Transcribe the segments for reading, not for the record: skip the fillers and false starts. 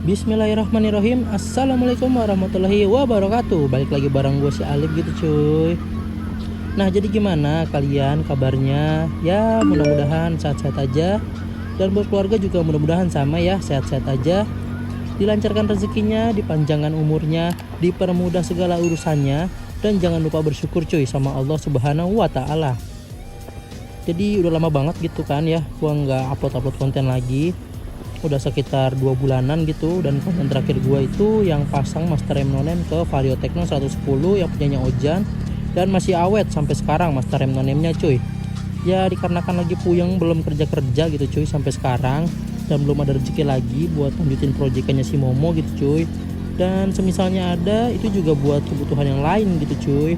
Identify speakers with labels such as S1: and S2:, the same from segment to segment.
S1: Bismillahirrahmanirrahim. Assalamualaikum warahmatullahi wabarakatuh. Balik lagi bareng gue si Alif gitu cuy. Nah jadi gimana kalian kabarnya? Ya mudah-mudahan sehat-sehat aja. Dan buat keluarga juga mudah-mudahan sama ya, sehat-sehat aja. Dilancarkan rezekinya, dipanjangkan umurnya, dipermudah segala urusannya. Dan jangan lupa bersyukur cuy sama Allah subhanahu wa ta'ala. Jadi udah lama banget gitu kan ya, gua nggak upload konten lagi. Udah sekitar 2 bulanan gitu, dan konten terakhir gua itu yang pasang Master M Nonem ke Vario Techno 110 yang punyanya Ojan, dan masih awet sampai sekarang Master M Nonemnya cuy. Ya dikarenakan lagi puyeng belum kerja gitu cuy sampai sekarang, dan belum ada rezeki lagi buat lanjutin proyekannya si Momo gitu cuy. Dan semisalnya ada itu juga buat kebutuhan yang lain gitu cuy.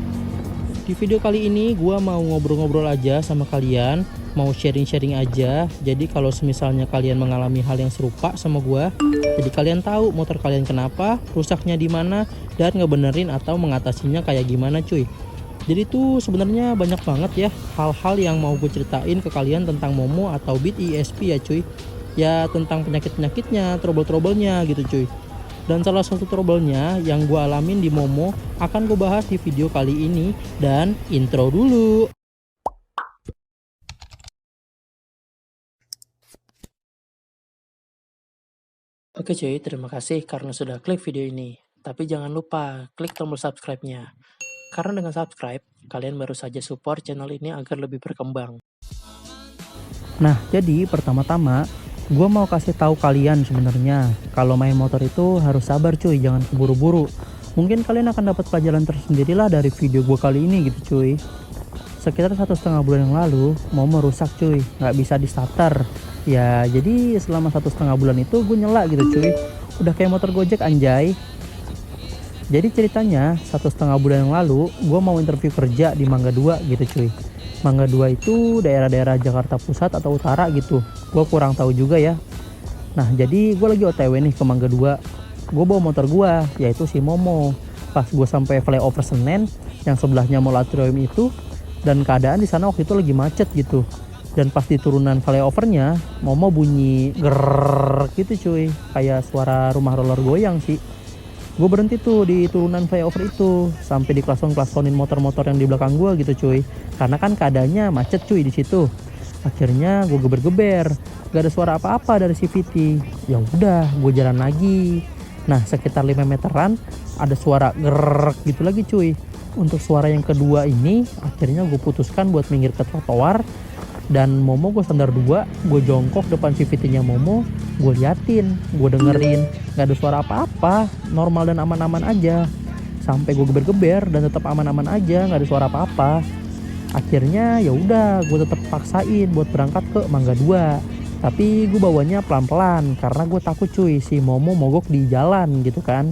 S1: Di video kali ini gua mau ngobrol-ngobrol aja sama kalian, mau sharing-sharing aja. Jadi kalau misalnya kalian mengalami hal yang serupa sama gua, jadi kalian tahu motor kalian kenapa, rusaknya di mana, dan ngebenerin atau mengatasinya kayak gimana cuy. Jadi tuh sebenarnya banyak banget ya hal-hal yang mau gue ceritain ke kalian tentang Momo atau Beat ESP ya cuy. Ya tentang penyakit-penyakitnya, trouble-troublenya gitu cuy. Dan salah satu trouble-nya yang gue alamin di Momo akan gue bahas di video kali ini. Dan intro dulu. Oke cuy, terima kasih karena sudah klik video ini. Tapi jangan lupa klik tombol subscribe-nya. Karena dengan subscribe, kalian baru saja support channel ini agar lebih berkembang. Nah, jadi pertama-tama gue mau kasih tahu kalian sebenarnya kalau main motor itu harus sabar cuy, jangan keburu-buru. Mungkin kalian akan dapat pelajaran tersendirilah dari video gue kali ini gitu cuy. Sekitar 1,5 bulan yang lalu Momo rusak cuy, nggak bisa di starter. Ya jadi selama 1,5 bulan itu gue nyela gitu cuy, udah kayak motor Gojek anjay. Jadi ceritanya 1,5 bulan yang lalu gue mau interview kerja di Mangga 2 gitu cuy. Mangga 2 itu daerah-daerah Jakarta Pusat atau Utara gitu, gue kurang tahu juga ya. Nah jadi gue lagi OTW nih ke Mangga 2. Gue bawa motor gue yaitu si Momo. Pas gue sampai flyover Senen yang sebelahnya Mall Atrium itu, dan keadaan di sana waktu itu lagi macet gitu. Dan pas di turunan flyovernya Momo bunyi ger gitu cuy, kayak suara rumah roller goyang sih. Gue berhenti tuh di turunan flyover itu sampai di klason-klasonin motor-motor yang di belakang gue gitu cuy, karena kan keadaannya macet cuy di situ. Akhirnya gue geber-geber, gak ada suara apa-apa dari CVT. Ya udah gue jalan lagi. Nah sekitar 5 meteran ada suara ger gitu lagi cuy. Untuk suara yang kedua ini akhirnya gue putuskan buat minggir ke trotoar. Dan Momo gue standar 2, gue jongkok depan CVT-nya Momo, gue liatin, gue dengerin, gak ada suara apa-apa, normal dan aman-aman aja. Sampai gue geber-geber dan tetap aman-aman aja, gak ada suara apa-apa. Akhirnya ya udah, gue tetap paksain buat berangkat ke Mangga 2. Tapi gue bawanya pelan-pelan karena gue takut cuy si Momo mogok di jalan gitu kan.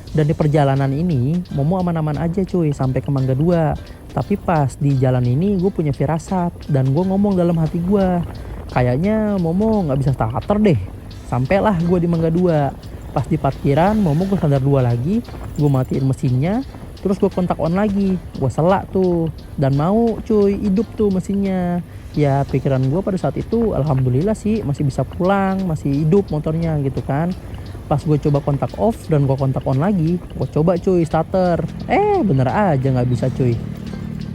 S1: Dan di perjalanan ini Momo aman-aman aja cuy sampai ke Mangga 2. Tapi pas di jalan ini gue punya firasat, dan gue ngomong dalam hati gue, kayaknya Momo gak bisa starter deh. Sampailah gue di Mangga 2. Pas di parkiran Momo gue standar 2 lagi, gue matiin mesinnya, terus gue kontak on lagi, gue selak tuh, dan mau cuy hidup tuh mesinnya. Ya pikiran gue pada saat itu alhamdulillah sih masih bisa pulang, masih hidup motornya gitu kan. Pas gue coba kontak off dan gue kontak on lagi, gue coba cuy starter, bener aja gak bisa cuy.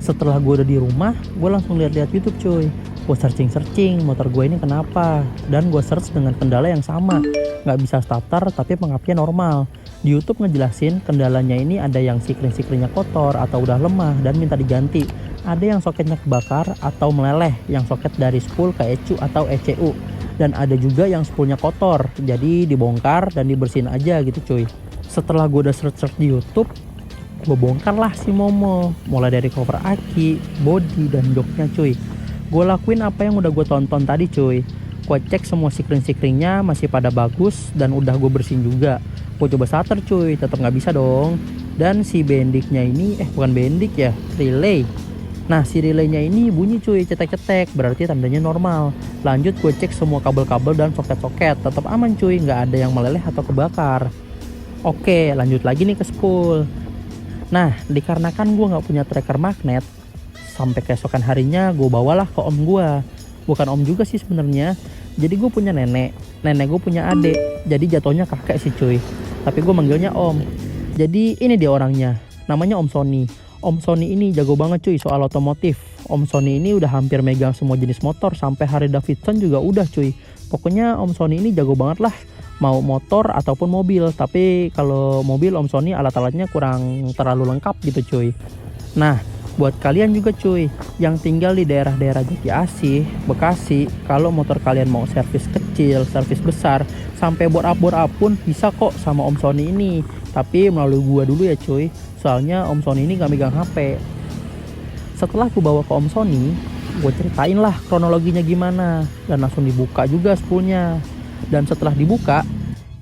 S1: Setelah gue udah di rumah, gue langsung lihat-lihat YouTube cuy. Gue searching motor gue ini kenapa, dan gue search dengan kendala yang sama, nggak bisa starter tapi pengapian normal. Di YouTube ngejelasin kendalanya ini ada yang sikring-sikringnya kotor atau udah lemah dan minta diganti. Ada yang soketnya kebakar atau meleleh, yang soket dari spool ke ECU atau ECU. Dan ada juga yang spoolnya kotor, jadi dibongkar dan dibersihin aja gitu cuy. Setelah gue udah search di YouTube, gue bongkar lah si Momo, mulai dari cover aki, body, dan joknya cuy. Gue lakuin apa yang udah gue tonton tadi cuy. Gue cek semua sikring-sikringnya masih pada bagus dan udah gue bersihin juga. Gue coba starter cuy, tetap nggak bisa dong. Dan si bendiknya ini, bukan bendik ya, relay. Nah si relaynya ini bunyi cuy, cetek-cetek, berarti tandanya normal. Lanjut gue cek semua kabel-kabel dan soket-soket, tetap aman cuy, nggak ada yang meleleh atau kebakar. Oke, lanjut lagi nih ke spool. Nah dikarenakan gue nggak punya tracker magnet, sampai keesokan harinya gue bawalah ke om gue. Bukan om juga sih sebenarnya, jadi gue punya nenek. nenek gue punya adik, jadi jatuhnya kakek sih cuy. Tapi gue manggilnya Om. Jadi ini dia orangnya, namanya Om Sony. Om Sony ini jago banget cuy soal otomotif. Om Sony ini udah hampir megang semua jenis motor, sampai Harley Davidson juga udah cuy. Pokoknya Om Sony ini jago banget lah, mau motor ataupun mobil. Tapi kalau mobil Om Sony alat-alatnya kurang terlalu lengkap gitu cuy. Nah, buat kalian juga cuy yang tinggal di daerah-daerah Jati Asih, Bekasi, kalau motor kalian mau servis kecil, servis besar, sampai bore up pun bisa kok sama Om Sony ini. Tapi melalui gua dulu ya cuy, soalnya Om Sony ini gak megang HP. Setelah gua bawa ke Om Sony, gua ceritain lah kronologinya gimana, dan langsung dibuka juga spoolnya. Dan setelah dibuka,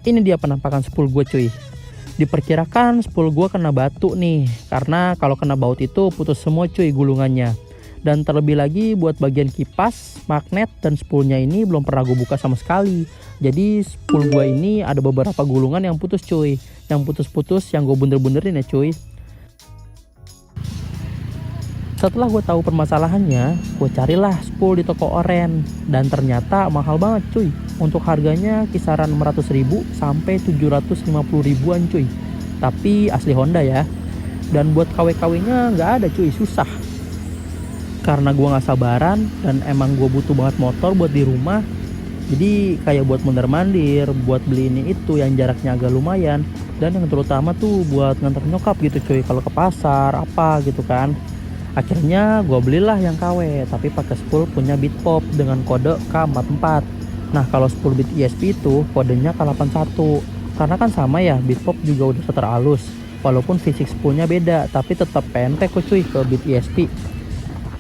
S1: ini dia penampakan spool gua cuy. Diperkirakan spool gua kena batu nih, karena kalau kena baut itu putus semua cuy gulungannya. Dan terlebih lagi buat bagian kipas, magnet, dan spoolnya ini belum pernah gue buka sama sekali. Jadi spool gua ini ada beberapa gulungan yang putus cuy, yang putus-putus yang gue bener-benerin ya cuy. Setelah gue tahu permasalahannya, gue carilah spool di toko oren, dan ternyata mahal banget cuy. Untuk harganya kisaran 500.000 sampai 750.000-an cuy. Tapi asli Honda ya. Dan buat KW-KW-nya nggak ada cuy, susah. Karena gue nggak sabaran dan emang gue butuh banget motor buat di rumah. Jadi kayak buat mondar-mandir, buat beli ini itu yang jaraknya agak lumayan. Dan yang terutama tuh buat nganter nyokap gitu cuy, kalau ke pasar apa gitu kan. Akhirnya gue belilah yang KW, tapi pakai spool punya Bitpop dengan kode K44. Nah kalau spool Bit ESP itu kodenya K81. Karena kan sama ya, Bitpop juga udah seter halus. Walaupun fisik spoolnya beda, tapi tetap PNP kok cuy ke Bit ESP.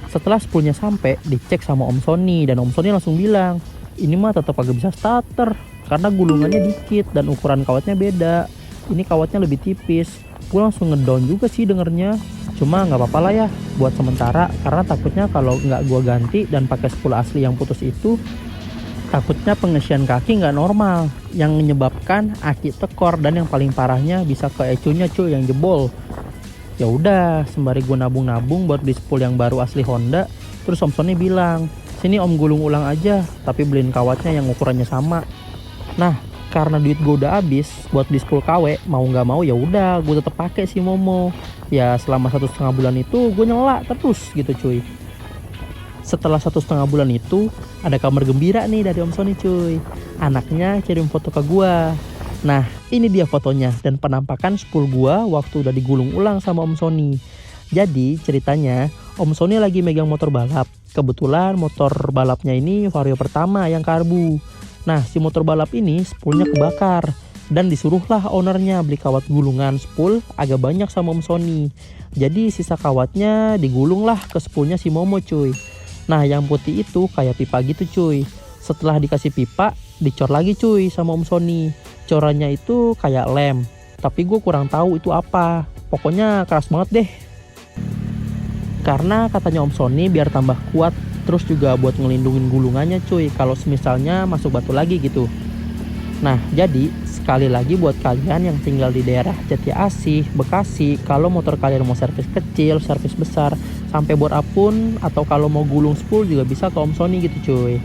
S1: Setelah spoolnya sampai, dicek sama Om Sony, dan Om Sony langsung bilang, ini mah tetap agak bisa starter karena gulungannya dikit dan ukuran kawatnya beda. Ini kawatnya lebih tipis. Gue langsung ngedown juga sih dengernya. Cuma nggak apa-apa lah ya buat sementara, karena takutnya kalau nggak gue ganti dan pakai spool asli yang putus itu, takutnya pengisian kaki nggak normal yang menyebabkan aki tekor, dan yang paling parahnya bisa ke ECU-nya cuy yang jebol. Ya udah, sembari gue nabung-nabung buat beli spool yang baru asli Honda. Terus Om Sony bilang, sini Om gulung ulang aja, tapi beliin kawatnya yang ukurannya sama. Nah, karena duit gue udah habis buat beli spool KW, mau nggak mau ya udah gue tetap pakai si Momo. Ya selama 1,5 bulan itu gue nyela terus gitu cuy. Setelah 1,5 bulan itu ada kabar gembira nih dari Om Sony cuy. Anaknya kirim foto ke gue. Nah ini dia fotonya dan penampakan spool gue waktu udah digulung ulang sama Om Sony. Jadi ceritanya Om Sony lagi megang motor balap. Kebetulan motor balapnya ini Vario pertama yang karbu. Nah si motor balap ini spoolnya kebakar, dan disuruhlah ownernya beli kawat gulungan spool agak banyak sama Om Sony. Jadi sisa kawatnya digulung lah ke spoolnya si Momo cuy. Nah yang putih itu kayak pipa gitu cuy. Setelah dikasih pipa, dicor lagi cuy sama Om Sony. Corannya itu kayak lem, tapi gue kurang tahu itu apa. Pokoknya keras banget deh. Karena katanya Om Sony biar tambah kuat, terus juga buat ngelindungin gulungannya cuy kalau misalnya masuk batu lagi gitu. Nah jadi sekali lagi buat kalian yang tinggal di daerah Jati Asih, Bekasi, kalau motor kalian mau servis kecil, servis besar, sampai bore up pun, atau kalau mau gulung spool juga bisa ke Om Sony gitu cuy.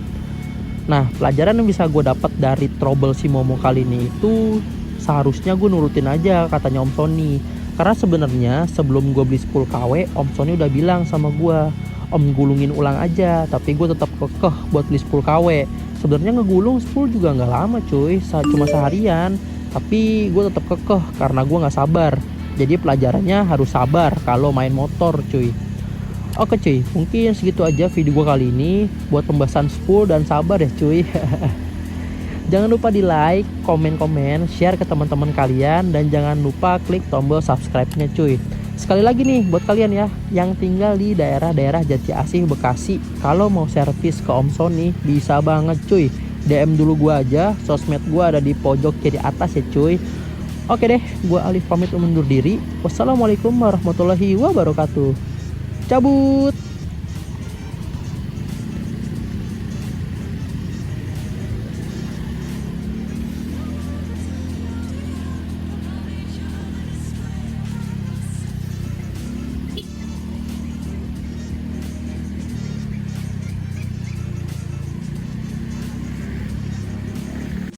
S1: Nah pelajaran yang bisa gue dapat dari trouble si Momo kali ini itu, seharusnya gue nurutin aja katanya Om Sony. Karena sebenarnya sebelum gue beli spool KW, Om Sony udah bilang sama gue, Om gulungin ulang aja, tapi gue tetap kekeh buat beli spool KW. Sebenarnya ngegulung spool juga nggak lama cuy, cuma seharian, tapi gue tetap kekeh karena gue nggak sabar. Jadi pelajarannya harus sabar kalau main motor cuy. Oke cuy, mungkin segitu aja video gue kali ini buat pembahasan spool, dan sabar ya cuy. Jangan lupa di like, komen, share ke teman-teman kalian, dan jangan lupa klik tombol subscribe-nya cuy. Sekali lagi nih buat kalian ya yang tinggal di daerah-daerah Jati Asih, Bekasi, kalau mau servis ke Om Sony bisa banget cuy. DM dulu gua aja, sosmed gua ada di pojok kiri atas ya cuy. Oke deh, gua Alif pamit undur diri. Wassalamualaikum warahmatullahi wabarakatuh. Cabut.